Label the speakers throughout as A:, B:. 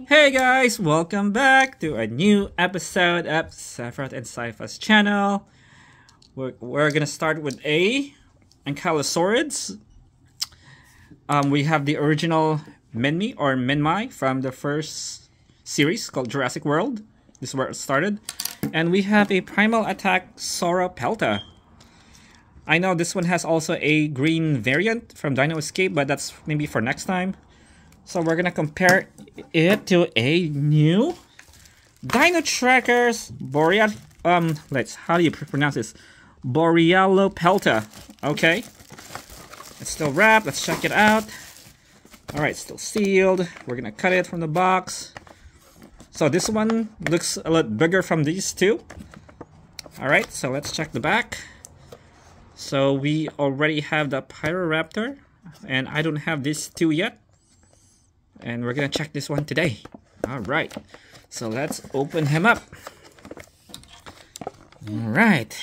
A: Hey guys, welcome back to a new episode of Sephiroth and Sypha's channel. We're gonna start with Ankylosaurids. We have the original Minmi or Minmi from the first series called Jurassic World. This is where it started. And we have a Primal Attack Sauropelta. I know this one has also a green variant from Dino Escape, but that's maybe for next time. So we're gonna compare it to a new Dino Trackers how do you pronounce this? Borealopelta. Okay. It's still wrapped. Let's check it out. Alright, still sealed. We're gonna cut it from the box. So this one looks a lot bigger from these two. Alright, so let's check the back. So we already have the Pyroraptor, and I don't have these two yet. And we're gonna check this one today. Alright, so let's open him up. Alright,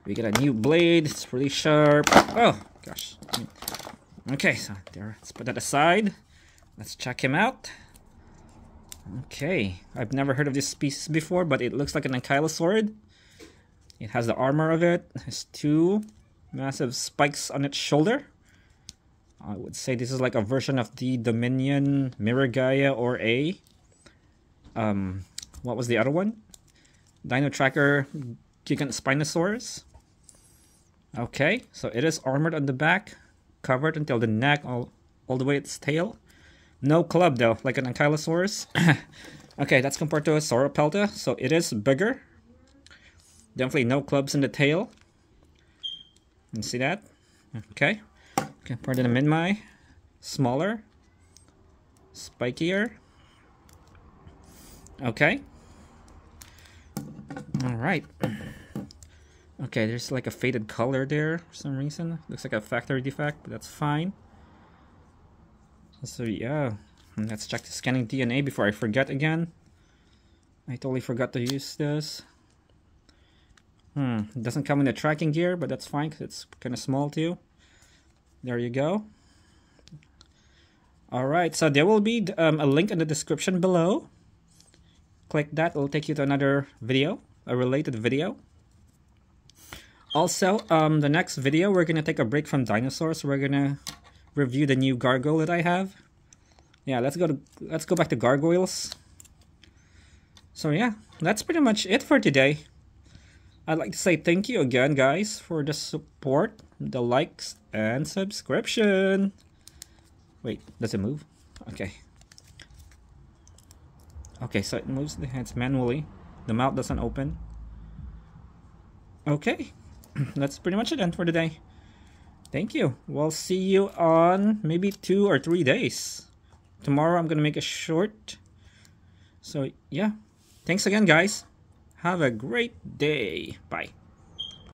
A: we got a new blade. It's really sharp. Oh gosh. Okay, so there, let's put that aside. Let's check him out. Okay, I've never heard of this species before, but it looks like an Ankylosaurid. It has the armor of it. It has two massive spikes on its shoulder. I would say this is like a version of the Dominion Miragaia or what was the other one? Dino Tracker Gigant Spinosaurus. Okay, so it is armored on the back, covered until the neck, all the way its tail. No club though, like an Ankylosaurus. Okay, that's compared to a Sauropelta, so it is bigger. Definitely no clubs in the tail. You see that? Okay. Compared to the Minmi, smaller, spikier. Okay. Alright. Okay, there's like a faded color there for some reason. Looks like a factory defect, but that's fine. So yeah, let's check the scanning DNA before I forget again. I totally forgot to use this. It doesn't come in the tracking gear, but that's fine because it's kind of small too. There you go. Alright, so there will be a link in the description below. Click that, it'll take you to another video, a related video. Also, the next video, we're going to take a break from dinosaurs. We're going to review the new gargoyle that I have. Yeah, let's go back to gargoyles. So yeah, that's pretty much it for today. I'd like to say thank you again, guys, for the support, the likes, and subscription. Wait, does it move? Okay. Okay, so it moves the hands manually. The mouth doesn't open. Okay, that's pretty much it then for today. Thank you. We'll see you on maybe 2 or 3 days. Tomorrow I'm going to make a short. So yeah, thanks again, guys. Have a great day. Bye.